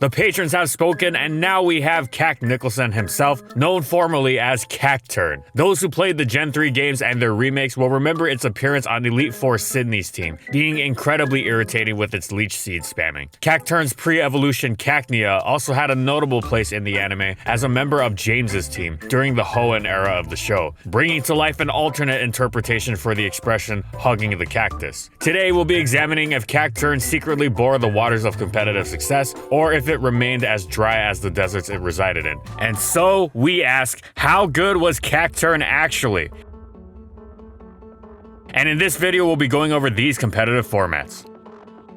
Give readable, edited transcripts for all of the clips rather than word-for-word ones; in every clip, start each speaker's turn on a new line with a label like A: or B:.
A: The patrons have spoken, and now we have Cac Nicholson himself, known formerly as Cacturne. Those who played the Gen 3 games and their remakes will remember its appearance on Elite Four Sydney's team, being incredibly irritating with its leech seed spamming. Cacturne's pre-evolution Cacnea also had a notable place in the anime as a member of James's team during the Hoenn era of the show, bringing to life an alternate interpretation for the expression hugging the cactus. Today we'll be examining if Cacturne secretly bore the waters of competitive success, or if it remained as dry as the deserts it resided in. And so we ask, how good was Cacturne actually? And in this video we'll be going over these competitive formats.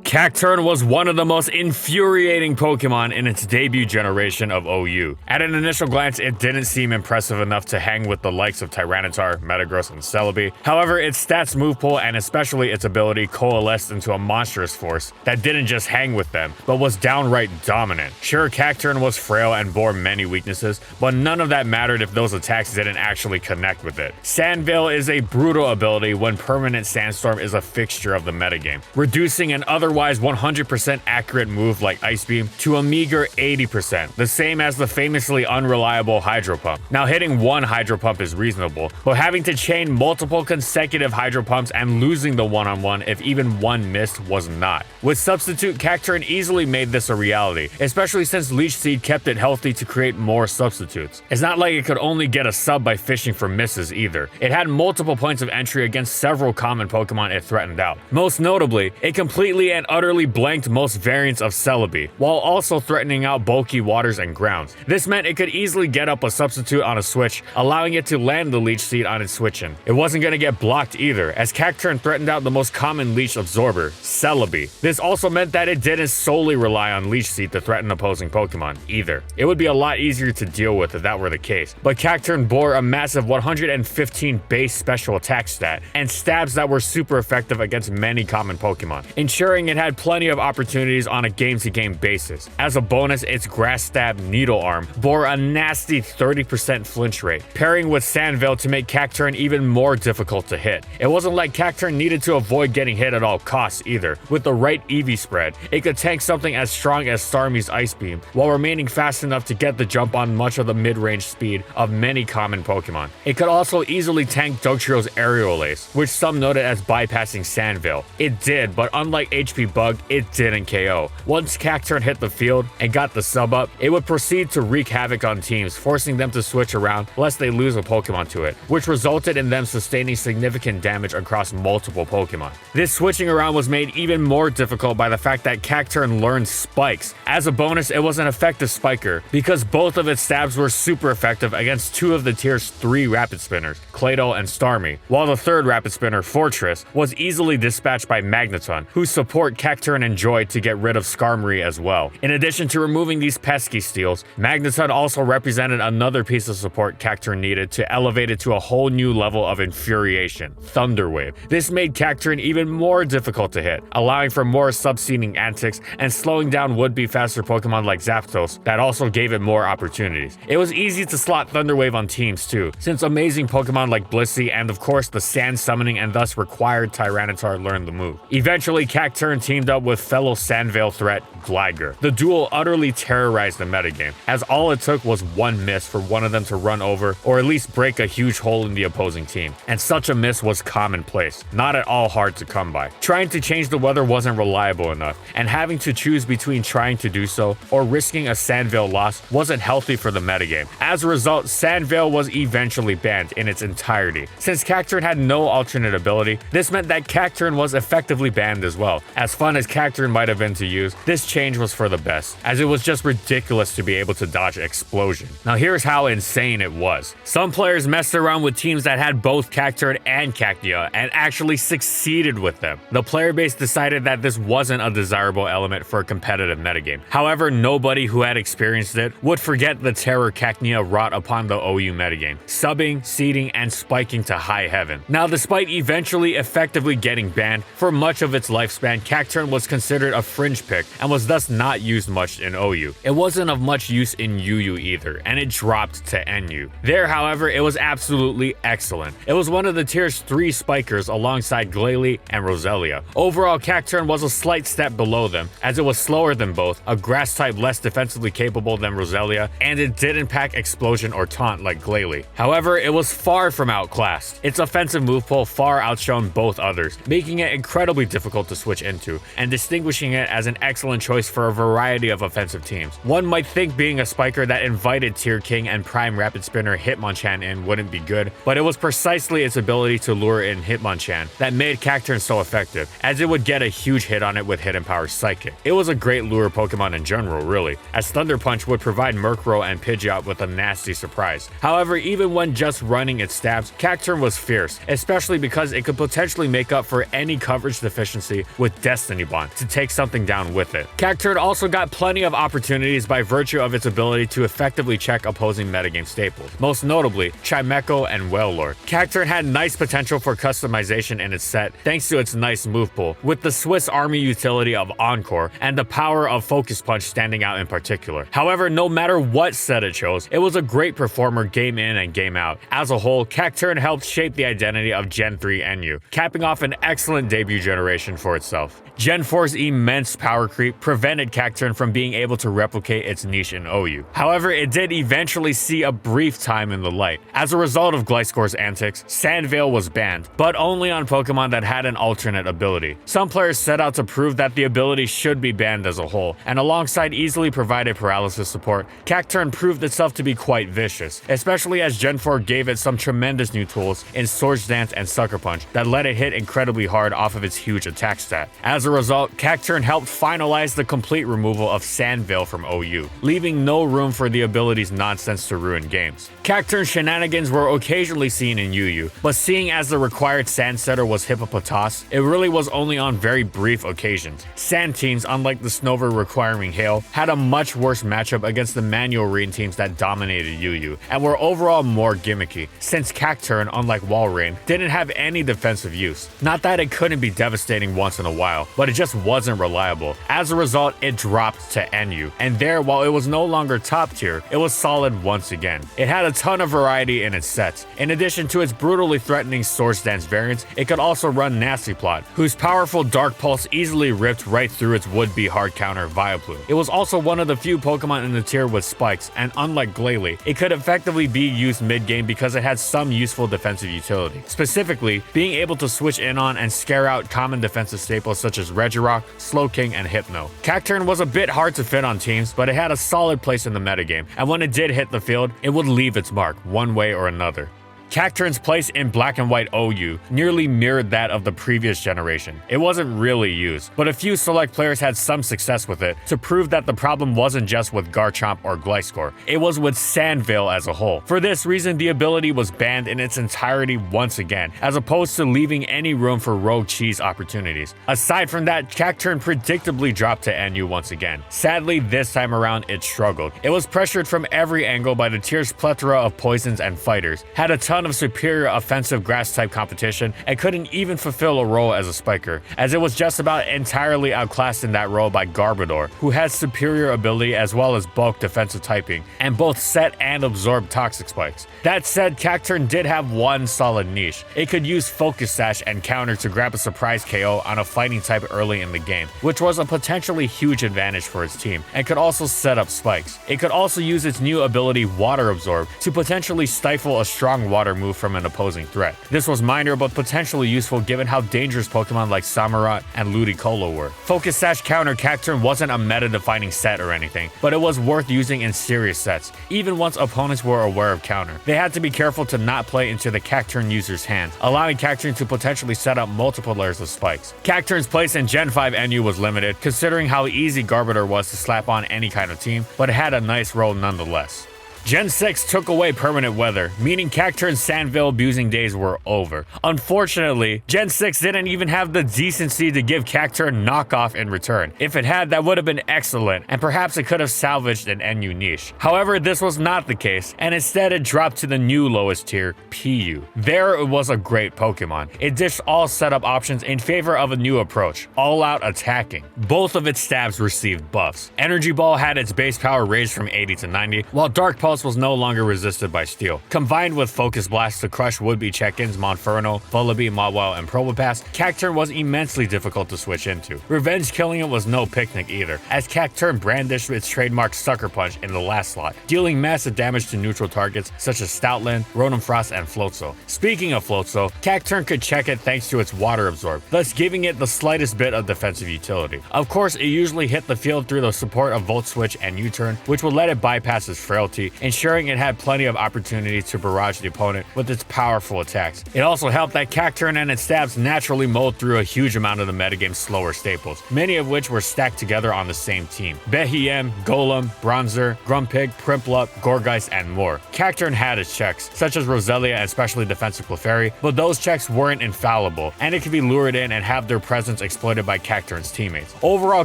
A: Cacturne was one of the most infuriating Pokemon in its debut generation of OU. At an initial glance, it didn't seem impressive enough to hang with the likes of Tyranitar, Metagross, and Celebi. However, its stats move pool and especially its ability coalesced into a monstrous force that didn't just hang with them, but was downright dominant. Sure, Cacturne was frail and bore many weaknesses, but none of that mattered if those attacks didn't actually connect with it. Sandveil is a brutal ability when Permanent Sandstorm is a fixture of the metagame, reducing an otherwise 100% accurate move like Ice Beam to a meager 80%, the same as the famously unreliable Hydro Pump. Now, hitting one Hydro Pump is reasonable, but having to chain multiple consecutive Hydro Pumps and losing the one-on-one if even one missed was not. With Substitute, Cacturne easily made this a reality, especially since Leech Seed kept it healthy to create more substitutes. It's not like it could only get a sub by fishing for misses either. It had multiple points of entry against several common Pokemon it threatened out. Most notably, it completely and utterly blanked most variants of Celebi, while also threatening out bulky waters and grounds. This meant it could easily get up a substitute on a switch, allowing it to land the Leech Seed on its switch-in. It wasn't going to get blocked either, as Cacturne threatened out the most common Leech absorber, Celebi. This also meant that it didn't solely rely on Leech Seed to threaten opposing Pokemon either. It would be a lot easier to deal with if that were the case, but Cacturne bore a massive 115 base special attack stat, and stabs that were super effective against many common Pokemon, ensuring it had plenty of opportunities on a game-to-game basis. As a bonus, its Grass Stab Needle Arm bore a nasty 30% flinch rate, pairing with Sandveil to make Cacturne even more difficult to hit. It wasn't like Cacturne needed to avoid getting hit at all costs either. With the right EV spread, it could tank something as strong as Starmie's Ice Beam, while remaining fast enough to get the jump on much of the mid-range speed of many common Pokemon. It could also easily tank Dugtrail's Aerial Ace, which some noted as bypassing Sandveil. It did, but unlike HP Bug, it didn't KO. Once Cacturne hit the field and got the sub up, it would proceed to wreak havoc on teams, forcing them to switch around lest they lose a Pokemon to it, which resulted in them sustaining significant damage across multiple Pokemon. This switching around was made even more difficult by the fact that Cacturne learned Spikes. As a bonus, it was an effective spiker, because both of its stabs were super effective against two of the tier's 3 Rapid Spinners, Claydol and Starmie, while the third Rapid Spinner, Fortress, was easily dispatched by Magneton, whose support Cacturne enjoyed to get rid of Skarmory as well. In addition to removing these pesky steals, Magneton also represented another piece of support Cacturne needed to elevate it to a whole new level of infuriation, Thunder Wave. This made Cacturne even more difficult to hit, allowing for more sub-seeding antics and slowing down would-be faster Pokemon like Zapdos that also gave it more opportunities. It was easy to slot Thunder Wave on teams too, since amazing Pokemon like Blissey and of course the Sand Summoning and thus required Tyranitar learned the move. Eventually, Cacturne teamed up with fellow Sandveil threat, Gligar. The duel utterly terrorized the metagame, as all it took was one miss for one of them to run over or at least break a huge hole in the opposing team, and such a miss was commonplace, not at all hard to come by. Trying to change the weather wasn't reliable enough, and having to choose between trying to do so or risking a Sandveil loss wasn't healthy for the metagame. As a result, Sandveil was eventually banned in its entirety. Since Cacturne had no alternate ability, this meant that Cacturne was effectively banned as well. As fun as Cacturne might have been to use, this change was for the best, as it was just ridiculous to be able to dodge Explosion. Now here's how insane it was. Some players messed around with teams that had both Cacturne and Cacnea and actually succeeded with them. The player base decided that this wasn't a desirable element for a competitive metagame. However, nobody who had experienced it would forget the terror Cacnea wrought upon the OU metagame, subbing, seeding, and spiking to high heaven. Now, despite eventually effectively getting banned, for much of its lifespan, Cacturne was considered a fringe pick and was thus not used much in OU. It wasn't of much use in UU either, and it dropped to NU. There, however, it was absolutely excellent. It was one of the tier's 3 spikers alongside Glalie and Roselia. Overall, Meanwhile, Cacturne was a slight step below them, as it was slower than both, a grass type less defensively capable than Roselia, and it didn't pack explosion or taunt like Glalie. However, it was far from outclassed. Its offensive move pool far outshone both others, making it incredibly difficult to switch into, and distinguishing it as an excellent choice for a variety of offensive teams. One might think being a spiker that invited Tier King and Prime Rapid Spinner Hitmonchan in wouldn't be good, but it was precisely its ability to lure in Hitmonchan that made Cacturne so effective, as it would get a huge hit on it with Hidden Power Psychic. It was a great lure Pokemon in general, really, as Thunder Punch would provide Murkrow and Pidgeot with a nasty surprise. However, even when just running its stabs, Cacturne was fierce, especially because it could potentially make up for any coverage deficiency with Destiny Bond to take something down with it. Cacturne also got plenty of opportunities by virtue of its ability to effectively check opposing metagame staples, most notably Chimecho and Wailord. Cacturne had nice potential for customization in its set thanks to its nice move pool, with the Swiss Army utility of Encore and the power of Focus Punch standing out in particular. However, no matter what set it chose, it was a great performer game in and game out. As a whole, Cacturne helped shape the identity of Gen 3 NU, capping off an excellent debut generation for itself. Gen 4's immense power creep prevented Cacturne from being able to replicate its niche in OU. However, it did eventually see a brief time in the light. As a result of Gliscor's antics, Sandveil was banned, but only on Pokemon that had an alternate ability. Some players set out to prove that the ability should be banned as a whole, and alongside easily provided paralysis support, Cacturne proved itself to be quite vicious, especially as Gen 4 gave it some tremendous new tools in Swords Dance and Sucker Punch that let it hit incredibly hard off of its huge attack stat. As a result, Cacturne helped finalize the complete removal of Sandveil from OU, leaving no room for the ability's nonsense to ruin games. Cacturne's shenanigans were occasionally seen in UU, but seeing as the required Sand Setter was Hippopotas, it really was only on very brief occasions. Sand teams, unlike the Snover requiring Hail, had a much worse matchup against the manual Rain teams that dominated UU, and were overall more gimmicky, since Cacturne, unlike Walrein, didn't have any defensive use. Not that it couldn't be devastating once in a while, but it just wasn't reliable. As a result, it dropped to NU, and there, while it was no longer top tier, it was solid once again. It had a ton of variety in its sets. In addition to its brutally threatening Swords Dance variants, it could also run Nasty Plot, whose powerful Dark Pulse easily ripped right through its would-be hard counter Vileplume. It was also one of the few Pokemon in the tier with spikes, and unlike Glalie, it could effectively be used mid-game because it had some useful defensive utility. Specifically, being able to switch in on and scare out common defensive staples such as Regirock, Slowking, and Hypno. Cacturne was a bit hard to fit on teams, but it had a solid place in the metagame, and when it did hit the field, it would leave its mark, one way or another. Cacturne's place in Black and White OU nearly mirrored that of the previous generation. It wasn't really used, but a few select players had some success with it to prove that the problem wasn't just with Garchomp or Gliscor, it was with Sandveil as a whole. For this reason, the ability was banned in its entirety once again, as opposed to leaving any room for rogue cheese opportunities. Aside from that, Cacturne predictably dropped to NU once again. Sadly, this time around, it struggled. It was pressured from every angle by the tier's plethora of poisons and fighters, had a ton of superior offensive grass-type competition, and couldn't even fulfill a role as a spiker, as it was just about entirely outclassed in that role by Garbodor, who has superior ability as well as bulk defensive typing, and both set and absorb toxic spikes. That said, Cacturne did have one solid niche. It could use Focus Sash and counter to grab a surprise KO on a fighting type early in the game, which was a potentially huge advantage for its team, and could also set up spikes. It could also use its new ability Water Absorb to potentially stifle a strong water move from an opposing threat. This was minor but potentially useful given how dangerous Pokemon like Samurott and Ludicolo were. Focus Sash counter Cacturne wasn't a meta-defining set or anything, but it was worth using in serious sets, even once opponents were aware of counter. They had to be careful to not play into the Cacturne user's hands, allowing Cacturne to potentially set up multiple layers of spikes. Cacturne's place in Gen 5 NU was limited, considering how easy Garbodor was to slap on any kind of team, but it had a nice role nonetheless. Gen 6 took away permanent weather, meaning Cacturne's Sandveil abusing days were over. Unfortunately, Gen 6 didn't even have the decency to give Cacturne knockoff in return. If it had, that would have been excellent, and perhaps it could have salvaged an NU niche. However, this was not the case, and instead it dropped to the new lowest tier, PU. There it was a great Pokemon. It dished all setup options in favor of a new approach, all-out attacking. Both of its stabs received buffs. Energy Ball had its base power raised from 80 to 90, while Dark Pulse Pulse was no longer resisted by steel. Combined with Focus Blast to crush would-be check-ins Monferno, Vullaby, Mawile, and Probopass, Cacturne was immensely difficult to switch into. Revenge killing it was no picnic either, as Cacturne brandished its trademark Sucker Punch in the last slot, dealing massive damage to neutral targets such as Stoutland, Rotom Frost, and Floatzel. Speaking of Floatzel, Cacturne could check it thanks to its Water Absorb, thus giving it the slightest bit of defensive utility. Of course, it usually hit the field through the support of Volt Switch and U-Turn, which would let it bypass its frailty, ensuring it had plenty of opportunity to barrage the opponent with its powerful attacks. It also helped that Cacturne and its stabs naturally mowed through a huge amount of the metagame's slower staples, many of which were stacked together on the same team. Behem, Golem, Bronzor, Grumpig, Prinplup, Gourgeist, and more. Cacturne had its checks, such as Roselia and specially defensive Clefairy, but those checks weren't infallible, and it could be lured in and have their presence exploited by Cacturne's teammates. Overall,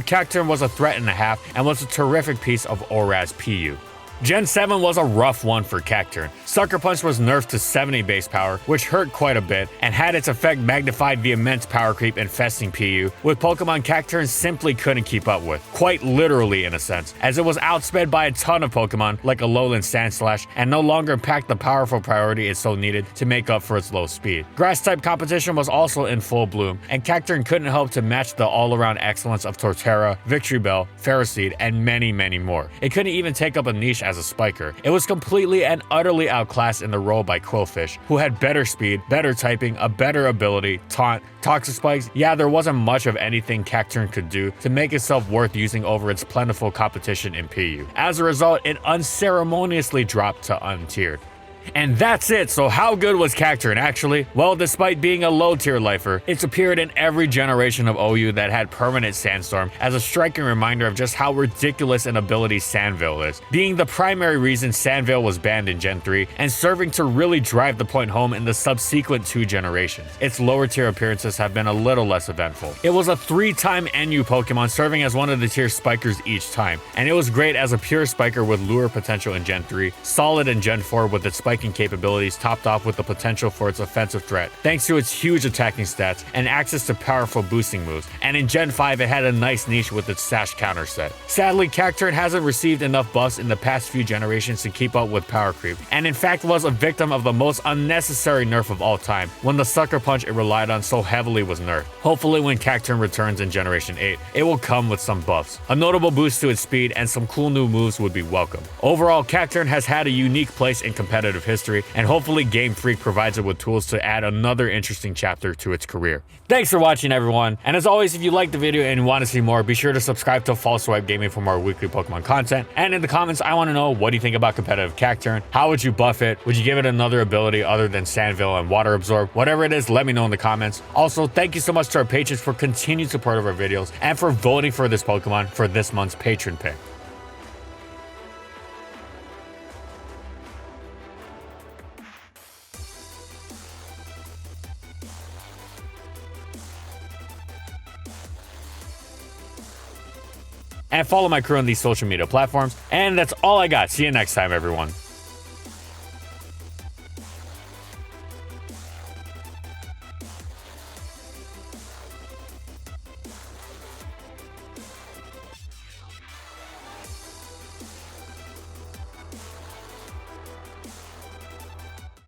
A: Cacturne was a threat and a half, and was a terrific piece of ORAS PU. Gen 7 was a rough one for Cacturne. Sucker Punch was nerfed to 70 base power, which hurt quite a bit, and had its effect magnified the immense power creep infesting PU, with Pokemon Cacturne simply couldn't keep up with, quite literally in a sense, as it was outsped by a ton of Pokemon like Alolan Sandslash, and no longer packed the powerful priority it so needed to make up for its low speed. Grass-type competition was also in full bloom, and Cacturne couldn't help to match the all-around excellence of Torterra, Victreebel, Ferroseed, and many, many more. It couldn't even take up a niche as a spiker. It was completely and utterly outclassed in the role by Quillfish, who had better speed, better typing, a better ability, taunt, toxic spikes. Yeah, there wasn't much of anything Cacturne could do to make itself worth using over its plentiful competition in PU. As a result, it unceremoniously dropped to untiered. And that's it. So how good was Cacturne actually? Well, despite being a low tier lifer, it's appeared in every generation of OU that had permanent Sandstorm as a striking reminder of just how ridiculous an ability Sandveil is, being the primary reason Sandveil was banned in Gen 3 and serving to really drive the point home in the subsequent 2 generations. Its lower tier appearances have been a little less eventful. It was a 3-time NU Pokemon, serving as one of the tier spikers each time, and it was great as a pure spiker with lure potential in Gen 3, solid in Gen 4 with its spiking capabilities topped off with the potential for its offensive threat, thanks to its huge attacking stats and access to powerful boosting moves, and in Gen 5 it had a nice niche with its Sash counter set. Sadly, Cacturne hasn't received enough buffs in the past few generations to keep up with power creep, and in fact was a victim of the most unnecessary nerf of all time, when the Sucker Punch it relied on so heavily was nerfed. Hopefully when Cacturne returns in Generation 8, it will come with some buffs. A notable boost to its speed and some cool new moves would be welcome. Overall, Cacturne has had a unique place in competitive history, and hopefully Game Freak provides it with tools to add another interesting chapter to its career. Thanks for watching, everyone, and as always, if you liked the video and want to see more, be sure to subscribe to False Swipe Gaming for more weekly Pokemon content, and in the comments I want to know, what do you think about competitive Cacturne? How would you buff it? Would you give it another ability other than Sandveil and Water Absorb? Whatever it is, let me know in the comments. Also, thank you so much to our patrons for continued support of our videos and for voting for this Pokemon for this month's patron pick. And follow my crew on these social media platforms. And that's all I got. See you next time, everyone.